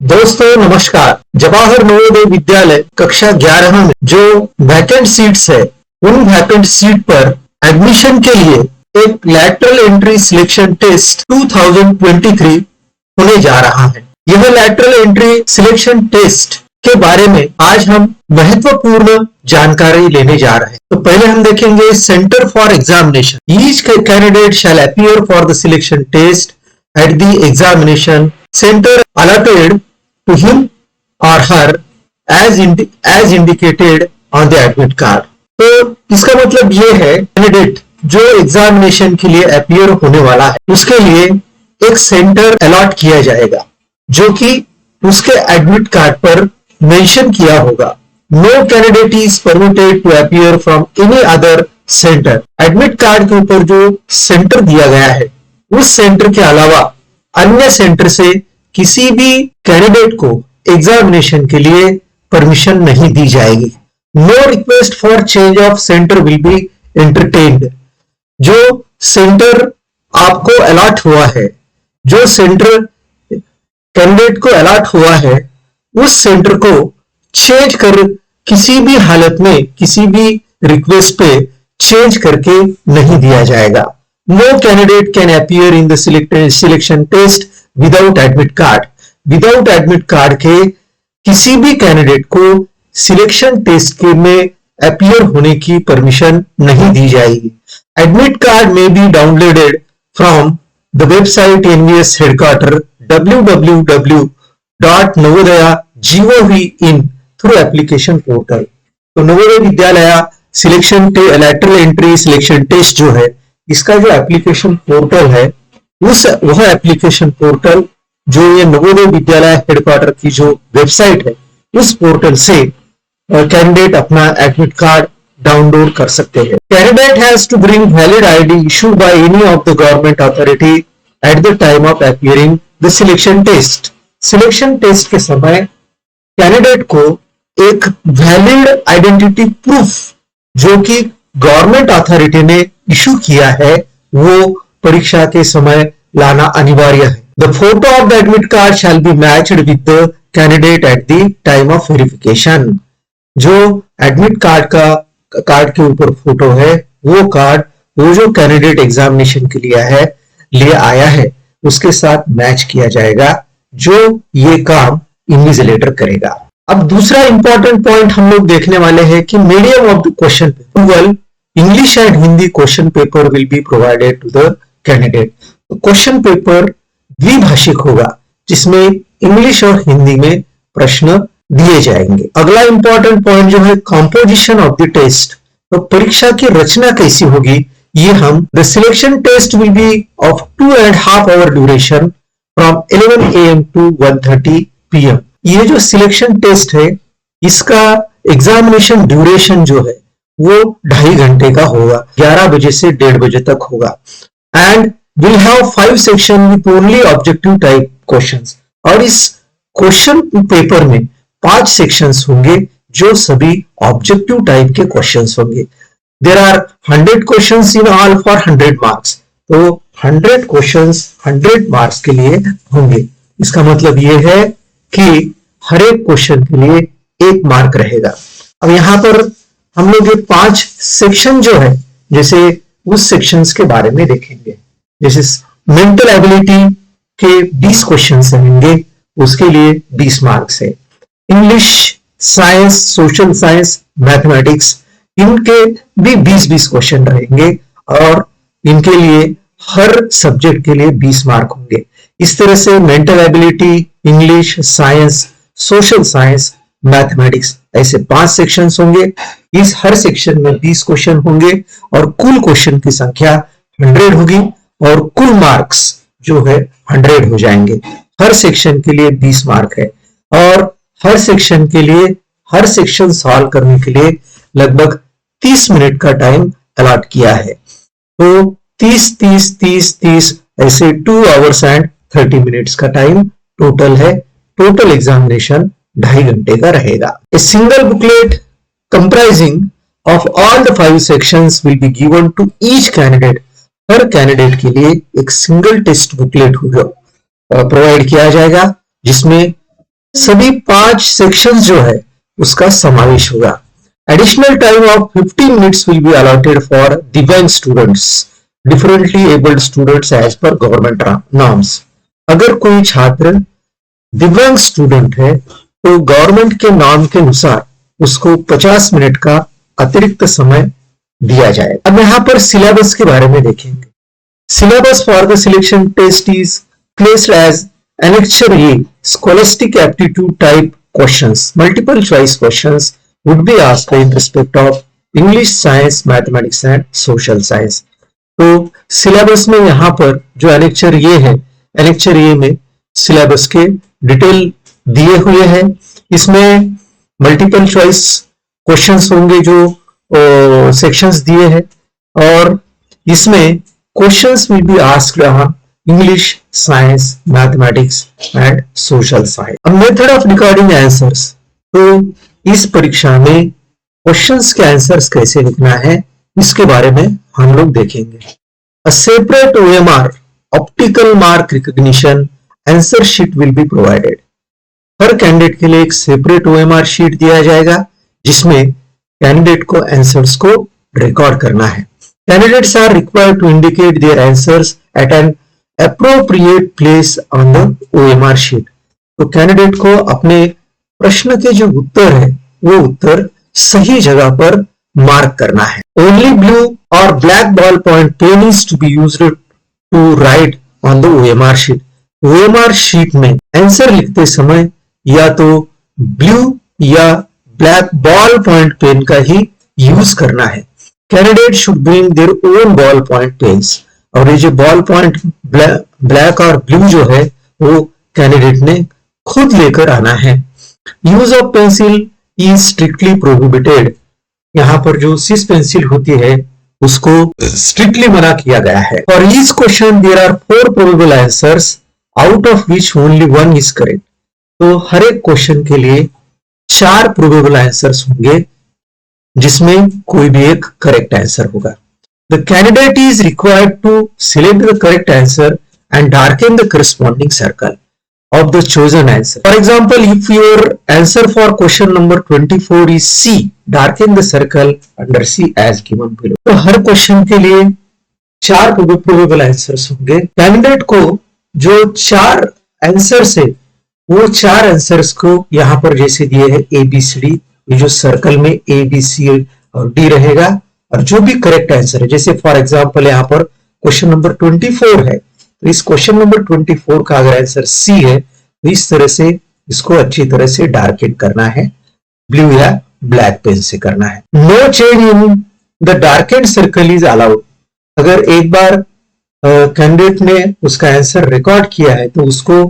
दोस्तों नमस्कार। जवाहर नवोदय विद्यालय कक्षा 11 में जो वैकेंट सीट्स है उन वैकेंट सीट पर एडमिशन के लिए एक लैटरल एंट्री सिलेक्शन टेस्ट 2023 होने जा रहा है। यह लैटरल एंट्री सिलेक्शन टेस्ट के बारे में आज हम महत्वपूर्ण जानकारी लेने जा रहे हैं। तो पहले हम देखेंगे centre for examination. Each candidate shall appear for the selection test at the examination centre allotted to him or her as indicated on the admit card। तो इसका मतलब ये है कैंडिडेट जो एग्जामिनेशन के लिए अपीयर होने वाला है उसके लिए एक सेंटर अलॉट किया जाएगा जो कि उसके एडमिट कार्ड पर मेंशन किया होगा। No candidate is permitted to appear from any other centre. Admit card के ऊपर जो सेंटर दिया गया है उस सेंटर के अलावा अन्य सेंटर से किसी भी कैंडिडेट को एग्जामिनेशन के लिए परमिशन नहीं दी जाएगी। No request for change of centre will be entertained. जो सेंटर आपको अलॉट हुआ है, जो सेंटर कैंडिडेट को अलॉट हुआ है, उस सेंटर को चेंज कर किसी भी हालत में किसी भी रिक्वेस्ट पे चेंज करके नहीं दिया जाएगा। No candidate can appear in the selection test without admit card. Without admit card के किसी भी कैंडिडेट को सिलेक्शन टेस्ट के में अपीयर होने की परमिशन नहीं दी जाएगी। Admit card may be downloaded from the website NVS headquarters www.navodaya.gov.in through application portal. तो Navodaya Vidyalaya selection lateral entry selection test जो है इसका जो एप्लीकेशन पोर्टल है वह एप्लीकेशन पोर्टल जो ये नवोदय विद्यालय हेडक्वार्टर की जो वेबसाइट है उस पोर्टल से कैंडिडेट अपना एडमिट कार्ड डाउनलोड कर सकते हैं। Candidate has to bring valid ID issued by any of the government authority at the time of appearing the selection test. Selection test के समय कैंडिडेट को एक वैलिड आइडेंटिटी प्रूफ जो कि गवर्नमेंट अथॉरिटी ने इशू किया है वो परीक्षा के समय लाना अनिवार्य है। The photo of the admit card shall be matched with the candidate at the time of verification. जो एडमिट कार्ड के ऊपर फोटो है वो जो कैंडिडेट एग्जामिनेशन के लिए ले आया है उसके साथ मैच किया जाएगा, जो ये काम इन्विजिलेटर करेगा। अब दूसरा इंपॉर्टेंट पॉइंट हम लोग देखने वाले हैं कि medium of the question paper English and Hindi question paper will be provided to the candidate. तो क्वेश्चन पेपर द्विभाषिक होगा जिसमें इंग्लिश और हिंदी में प्रश्न दिए जाएंगे। अगला इंपॉर्टेंट पॉइंट जो है कंपोजिशन ऑफ द टेस्ट। तो परीक्षा की रचना कैसी होगी ये हम the selection test will be of 2.5 hour duration from 11 AM to 1:30 PM। ये जो सिलेक्शन टेस्ट है इसका एग्जामिनेशन ड्यूरेशन जो है वो 2.5 घंटे का होगा, 11 बजे से 1:30 बजे तक होगा। And will have 5 section with only objective type questions. और इस क्वेश्चन पेपर में 5 सेक्शंस होंगे जो सभी ऑब्जेक्टिव टाइप के क्वेश्चंस होंगे। There are 100 questions in all for 100 marks. तो 100 क्वेश्चंस 100 मार्क्स के लिए होंगे। इसका मतलब ये है कि हर एक क्वेश्चन के लिए 1 मार्क रहेगा। अब यहां पर हम लोग ये 5 सेक्शन जो है जैसे उस सेक्शंस के बारे में देखेंगे। जैसे मेंटल एबिलिटी के 20 क्वेश्चन रहेंगे, उसके लिए 20 मार्क्स है। English, science, social science, mathematics इनके भी 20-20 क्वेश्चन रहेंगे और इनके लिए हर सब्जेक्ट के लिए 20 मार्क होंगे। इस तरह से mental ability, English, science, social science, mathematics ऐसे 5 सेक्शंस होंगे। इस हर सेक्शन में 20 क्वेश्चन होंगे और कुल क्वेश्चन की संख्या 100 होगी और कुल मार्क्स जो है 100 हो जाएंगे। हर सेक्शन के लिए 20 मार्क है और हर सेक्शन के लिए हर सेक्शन सॉल्व करने के लिए लगभग 30 मिनट का टाइम अलॉट किया है। तो 30 ऐसे 2 hours and 30 minutes का टाइम टोटल है। टोटल एग्जामिनेशन 2.5 घंटे का रहेगा। A single booklet comprising of all the 5 sections will be given to each candidate. हर कैंडिडेट के लिए एक सिंगल टेस्ट बुकलेट प्रोवाइड किया जाएगा जिसमें सभी 5 सेक्शंस जो है उसका समावेश होगा। Additional time of 15 minutes will be allotted for दिव्यांग students, differently abled students as per government norms. अगर कोई छात्र दिव्यांग स्टूडेंट है तो गवर्नमेंट के नॉर्म के अनुसार उसको 50 मिनट का अतिरिक्त समय दिया जाए। अब यहां पर सिलेबस के बारे में देखेंगे। Syllabus for the selection test is placed as Annexure A, scholastic aptitude type questions. Multiple choice questions would be asked in respect of English, Science, Mathematics and Social Science. तो सिलेबस में यहाँ पर जो Annexure A है, Annexure A में syllabus के detail दिए हुए हैं। इसमें मल्टीपल चॉइस क्वेश्चंस होंगे जो सेक्शंस दिए हैं, और इसमें questions will be asked on English, science, mathematics and social science. अब मेथड ऑफ रिकॉर्डिंग आंसर्स, तो इस परीक्षा में क्वेश्चंस के आंसर्स कैसे लिखना है इसके बारे में हम लोग देखेंगे। A separate OMR optical mark recognition answer sheet will be provided. Her candidate के लिए एक सेपरेट OMR शीट दिया जाएगा जिसमें कैंडिडेट को आंसर्स को रिकॉर्ड करना है। Candidates are required to indicate their answers at an appropriate place on the OMR sheet। तो कैंडिडेट को अपने प्रश्न के जो उत्तर है वो उत्तर सही जगह पर मार्क करना है। Only blue or black ballpoint pen is to be used to write on the OMR sheet। OMR sheet में आंसर लिखते समय या तो ब्लू या ब्लैक बॉल पॉइंट पेन का ही यूज करना है। Candidate should bring their own ball point pens, और ये जो बॉल पॉइंट ब्लैक और ब्लू जो है वो कैंडिडेट ने खुद लेकर आना है। Use of pencil is strictly prohibited. यहाँ पर जो सिस पेंसिल होती है उसको स्ट्रिक्टली मना किया गया है। For each question there are 4 probable answers out of which only 1 is correct. तो हर एक क्वेश्चन के लिए 4 प्रोबेबल आंसर्स होंगे जिसमें कोई भी एक करेक्ट आंसर होगा। The candidate is required to select the correct answer and darken the corresponding circle of the chosen answer. For example, if your answer for question number 24 is C, darken the circle under C as given below. तो हर question के लिए 4 probable answers होंगे। Candidate को जो 4 answers है वो 4 answers को यहाँ पर जैसे दिए है ABCD, ये जो सर्कल में ABC और D रहेगा, और जो भी करेक्ट आंसर है, जैसे फॉर एग्जांपल यहाँ पर क्वेश्चन नंबर 24 है, तो इस क्वेश्चन नंबर 24 का अगर आंसर सी है तो इस तरह से इसको अच्छी तरह से डार्कन करना है, ब्लू या ब्लैक पेन से करना है। No change in the darkened circle is allowed. अगर एक बार कैंडिडेट ने उसका आंसर रिकॉर्ड किया है तो उसको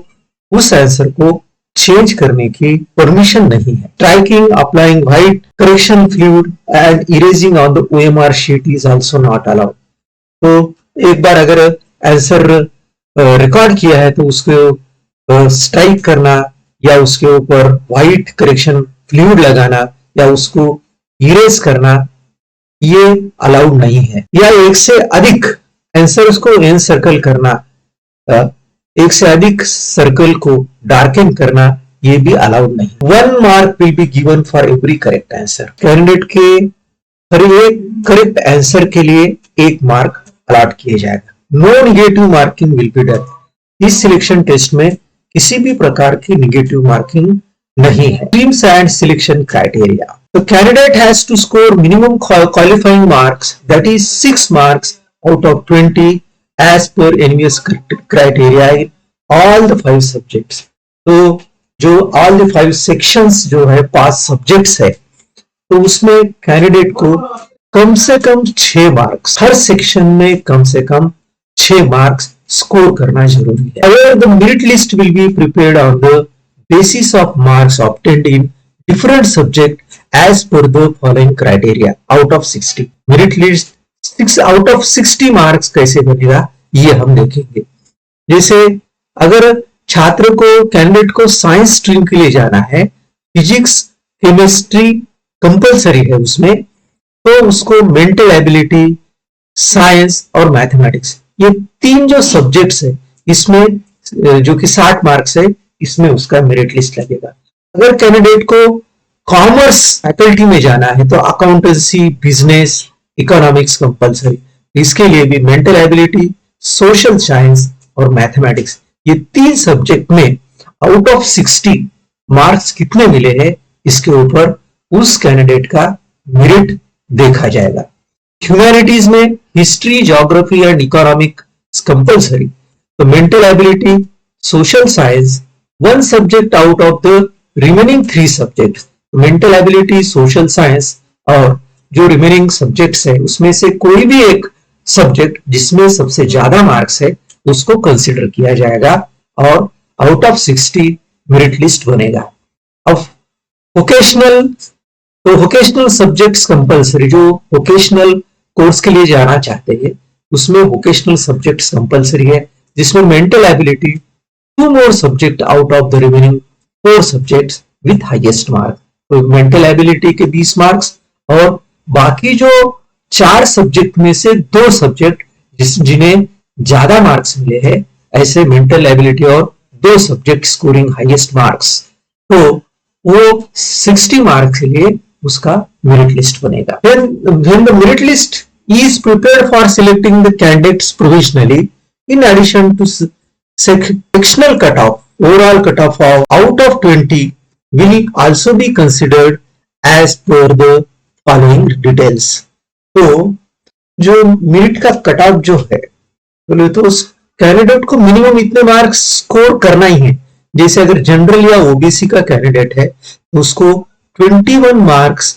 उस आंसर को चेंज करने की परमिशन नहीं है। Striking, applying white correction fluid and erasing on the OMR sheet is also not allowed. तो एक बार अगर आंसर रिकॉर्ड किया है तो उसको स्ट्राइक करना या उसके ऊपर व्हाइट करेक्शन फ्लूइड लगाना या उसको इरेज करना ये अलाउड नहीं है। या एक से अधिक आंसर्स को एनसर्कल करना, एक से अधिक सर्कल को डार्कन करना ये भी अलाउड नहीं। 1 mark will be given for every correct answer. Candidate के हर एक करेक्ट आंसर के लिए 1 मार्क अलॉट किया जाएगा। No negative marking will be done. इस सिलेक्शन टेस्ट में किसी भी प्रकार की निगेटिव मार्किंग नहीं है। Streams and selection criteria. The candidate has to score minimum qualifying marks, that is 6 marks out of 20 as per NVS criteria in all the 5 subjects। तो जो all the 5 sections जो है 5 subjects है तो उसमें candidate को कम से कम 6 मार्क्स, हर section में कम से कम 6 मार्क्स स्कोर करना जरूरी है। अगर the merit list will be prepared on the basis of marks obtained in different subject as per the following criteria out of 60। Merit list 6 out of 60 marks कैसे बनेगा ये हम देखेंगे। जैसे अगर छात्र को कैंडिडेट को साइंस स्ट्रीम के लिए जाना है, फिजिक्स केमिस्ट्री कंपलसरी है उसमें, तो उसको मेंटल एबिलिटी, साइंस और मैथमेटिक्स, ये 3 जो सब्जेक्ट्स है इसमें जो कि 60 मार्क्स है, इसमें उसका मेरिट लिस्ट लगेगा। अगर कैंडिडेट को कॉमर्स फैकल्टी में जाना है तो अकाउंटेंसी, बिजनेस, इकोनॉमिक्स कंपलसरी। इसके लिए भी मेंटल एबिलिटी, सोशल साइंस और मैथमेटिक्स, ये 3 सब्जेक्ट में आउट ऑफ 60 मार्क्स कितने मिले हैं इसके ऊपर उस कैंडिडेट का मेरिट देखा जाएगा। ह्यूमैनिटीज में history, geography and economics compulsory, तो mental ability, social science, 1 subject out of the remaining 3 subject. Mental ability, social science और जो रिमेनिंग सब्जेक्ट्स है उसमें से कोई भी एक सब्जेक्ट जिसमें सबसे ज्यादा मार्क्स है उसको कंसिडर किया जाएगा और आउट ऑफ 60 मेरिट लिस्ट बनेगा। अब वोकेशनल, तो वोकेशनल सब्जेक्ट्स कंपलसरी, जो वोकेशनल कोर्स के लिए जाना चाहते हैं उसमें वोकेशनल सब्जेक्ट्स कंपलसरी है, जिसमें mental ability, 2 more subject out of the remaining 4 subjects with highest mark. तो मेंटल एबिलिटी के 20 मार्क्स और बाकी जो 4 सब्जेक्ट में से 2 सब्जेक्ट जिन्हें ज्यादा मार्क्स मिले हैं, ऐसे मेंटल एबिलिटी और 2 सब्जेक्ट स्कोरिंग हाईएस्ट मार्क्स, तो वो 60 मार्क्स के लिए उसका मेरिट लिस्ट बनेगा। When the merit list is prepared for selecting the candidates provisionally, in addition to sectional cutoff, overall cutoff of out of 20 will also be considered as per the following details। तो जो merit का cut off जो है बोले तो उस candidate को minimum इतने मार्क्स स्कोर करना ही है। जैसे अगर जनरल या ओबीसी का कैंडिडेट है तो उसको 21 मार्क्स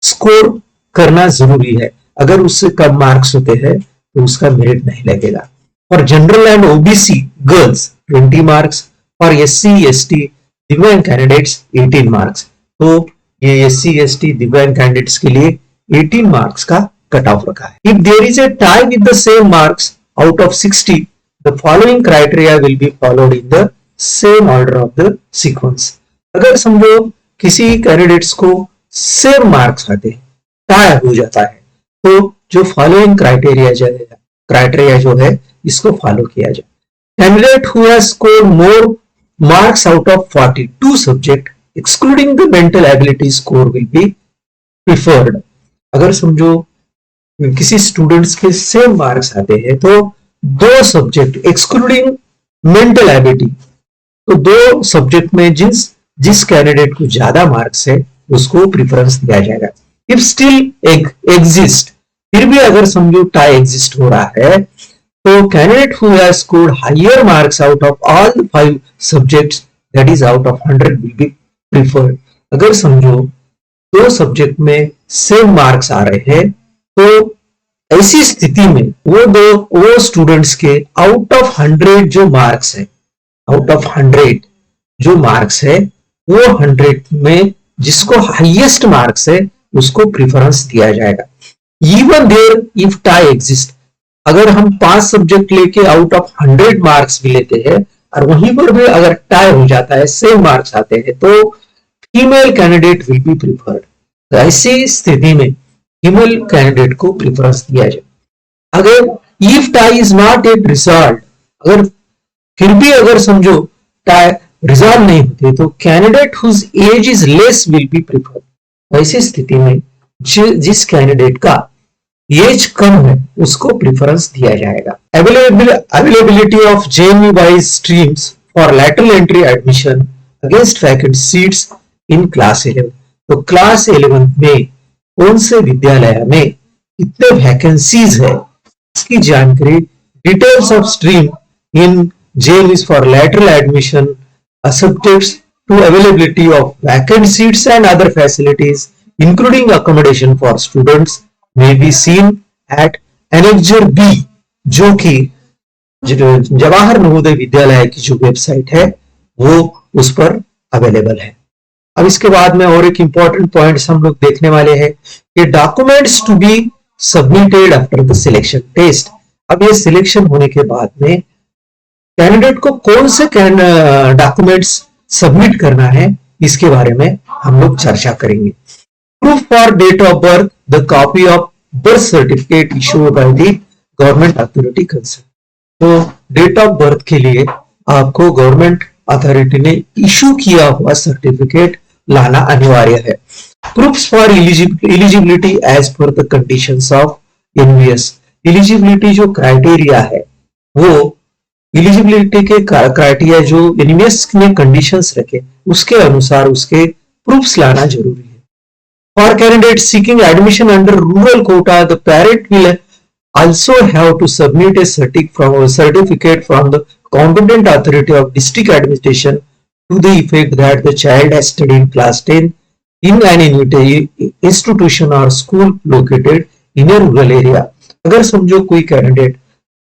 स्कोर करना जरूरी है। अगर उससे कम मार्क्स होते हैं तो उसका मेरिट नहीं लगेगा। For general and OBC girls 20 marks, for SC ST दिव्यांग कैंडिडेट्स 18 मार्क्स। तो ये एससी एसटी दिव्यांग कैंडिडेट्स के लिए 18 मार्क्स का कट ऑफ रखा है। If there is a tie with the same marks out of 60, the following criteria will be followed in the same order of the sequence. अगर समझो किसी कैंडिडेट्स को सेम मार्क्स आते हैं, टाई हो जाता है, तो जो फॉलोइंग क्राइटेरिया जो है इसको फॉलो किया जाए। Candidate who has scored more marks out of 42 subject excluding the mental ability score will be preferred. अगर समझो किसी स्टूडेंट्स के सेम मार्क्स आते हैं तो 2 सब्जेक्ट एक्सक्लूडिंग मेंटल एबिलिटी, तो 2 सब्जेक्ट में जिस कैंडिडेट को ज्यादा मार्क्स है उसको प्रिफरेंस दिया जाएगा। इफ स्टिल एग्जिस्ट, फिर भी अगर समझो टाई एग्जिस्ट हो रहा है तो candidate who has scored higher marks out of all the 5 subjects that is out of 100 will be preferred. अगर समझो 2 सब्जेक्ट में सेम मार्क्स आ रहे हैं तो ऐसी स्थिति में वो स्टूडेंट्स के आउट ऑफ 100 जो मार्क्स है, आउट ऑफ 100 जो मार्क्स है वो 100 में जिसको हाईएस्ट मार्क्स है उसको प्रिफरेंस दिया जाएगा। Even there if tie exist, अगर हम 5 सब्जेक्ट लेके आउट ऑफ 100 मार्क्स भी लेते हैं और वहीं पर भी अगर टाई हो जाता है, सेम मार्क्स आते हैं, तो female candidate will be preferred. ऐसी स्थिति में फीमेल कैंडिडेट को प्रिफरेंस दिया जाए। अगर if tie is not at resolve, अगर फिर भी अगर समझो टाई रिजॉल्व नहीं होते तो candidate whose age is less will be preferred. ऐसी स्थिति में जिस कैंडिडेट का एज कम है उसको प्रिफरेंस दिया जाएगा। Availability of JNU wise streams for lateral entry admission against vacant seats in class 11। तो क्लास 11 में कौन से विद्यालय में कितने वैकेंसीज है इसकी जानकारी, details of stream in JNU for lateral admission subjects to availability of vacant seats and other facilities including accommodation for students may be seen at Annexure B, जो कि जवाहर नवोदय विद्यालय की जो वेबसाइट है वो उस पर अवेलेबल है। अब इसके बाद में और एक इंपॉर्टेंट पॉइंट्स हम लोग देखने वाले हैं कि documents to be submitted after the selection test. अब ये सिलेक्शन होने के बाद में कैंडिडेट को कौन से डॉक्यूमेंट्स सबमिट करना है इसके बारे में हम लोग चर्चा करेंगे। Proof for date of birth, the copy of birth certificate issued by the government authority concern. तो डेट ऑफ बर्थ के लिए आपको गवर्नमेंट अथॉरिटी ने इशू किया हुआ सर्टिफिकेट लाना अनिवार्य है। Proofs for eligibility as per the conditions of NVS. Eligibility जो क्राइटेरिया है वो एलिजिबिलिटी के क्राइटेरिया जो एनवीएस ने कंडीशंस रखे उसके अनुसार उसके प्रूफ्स लाना जरूरी है। For candidate seeking admission under rural quota the parent will also have to submit a certificate from the competent authority of district administration to the effect that the child has studied class 10 in an institution or school located in a rural area। अगर समझो कोई candidate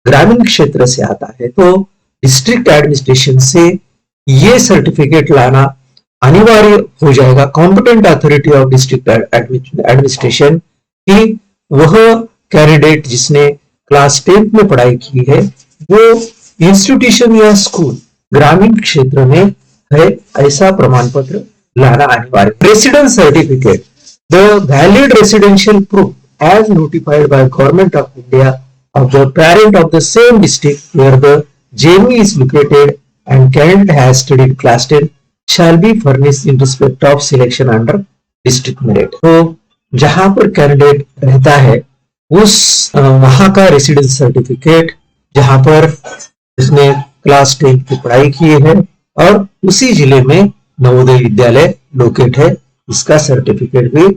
ग्रामीण क्षेत्र से आता है तो district administration से ये सर्टिफिकेट लाना अनिवार्य हो जाएगा competent authority of district administration की वह कैंडिडेट जिसने क्लास 10 में पढ़ाई की है वो इंस्टीट्यूशन या स्कूल ग्रामीण क्षेत्र में है ऐसा प्रमाण पत्र लाना अनिवार्य। Residence certificate the valid residential proof as notified by government of India of the parent of the same district where the JME is located and candidate has studied class 10 shall be furnished in respect of selection under district merit। तो जहां पर candidate रहता है उस वहां का residence certificate जहां पर उसने क्लास 10 की पढ़ाई की है और उसी जिले में नवोदय विद्यालय लोकेट है इसका सर्टिफिकेट भी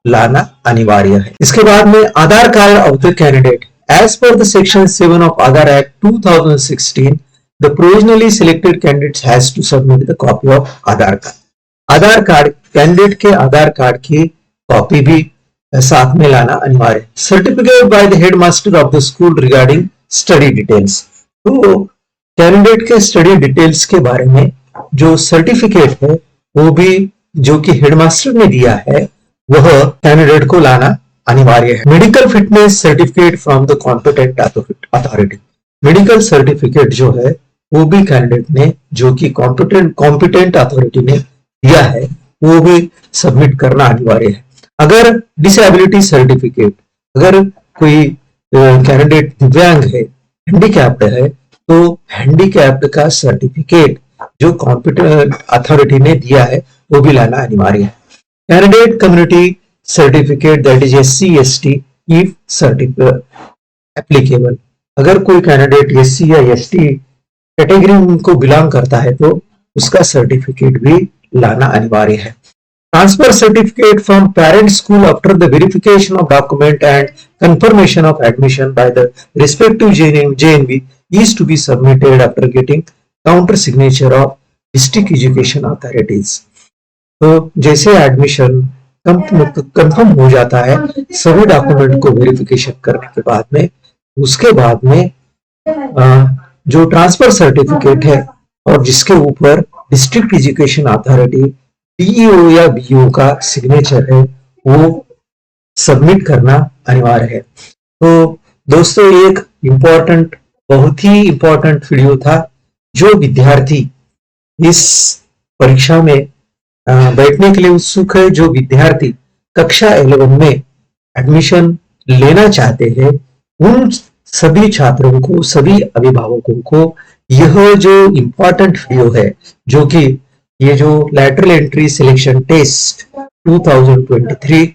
लाना अनिवार्य है। इसके बाद में Aadhaar card of the candidate as per the section 7 of Aadhaar act 2016 the provisionally selected candidate has to submit the copy of Aadhaar card. Aadhaar card candidate के आधार कार्ड की कॉपी भी साथ में लाना अनिवार्य। Certificate by the headmaster of the school regarding study details. तो candidate के study details के बारे में जो सर्टिफिकेट है वो भी जो कि हेडमास्टर ने दिया है वह कैंडिडेट को लाना अनिवार्य है। Medical fitness certificate from the competent authority. Medical certificate जो है वो भी कैंडिडेट ने जो कि कॉम्पिटेंट अथॉरिटी ने दिया है वो भी सबमिट करना अनिवार्य है। अगर डिसेबिलिटी सर्टिफिकेट अगर कोई कैंडिडेट दिव्यांग है हैंडीकैप्ड है तो हैंडीकैप्ड का सर्टिफिकेट जो कॉम्पिटेंट अथॉरिटी ने दिया है वो भी लाना अनिवार्य है। Candidate community certificate that is SC/ST if certificate applicable. अगर कोई कैंडिडेट SC या ST कैटेगरी को बिलोंग करता है तो उसका सर्टिफिकेट भी लाना अनिवार्य है। Transfer certificate from parent school after the verification of document and confirmation of admission by the respective JNV is to be submitted after getting counter signature of district education authorities। तो जैसे admission confirm हो जाता है सभी document को verification करने के बाद में उसके बाद में जो ट्रांसफर सर्टिफिकेट है और जिसके ऊपर डिस्ट्रिक्ट एजुकेशन अथॉरिटी DEO या BO का सिग्नेचर है वो सबमिट करना अनिवार्य है। तो दोस्तों एक इम्पोर्टेंट बहुत ही इम्पोर्टेंट वीडियो था। जो विद्यार्थी इस परीक्षा में बैठने के लिए उत्सुक है, जो विद्यार्थी कक्षा 11 में एडमिशन लेना चाहते हैं उन सभी छात्रों को सभी अभिभावकों को यह जो इम्पोर्टेंट वीडियो है जो कि ये जो लैटरल एंट्री सिलेक्शन टेस्ट 2023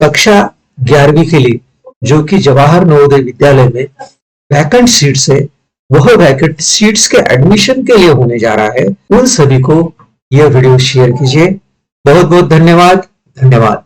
कक्षा 11वीं के लिए जो कि जवाहर नवोदय विद्यालय में वैकेंट सीट्स है वह वैकेंट सीट्स के एडमिशन के लिए होने जा रहा है उन सभी को यह वीडियो शेयर कीजिए। बहुत बहुत धन्यवाद।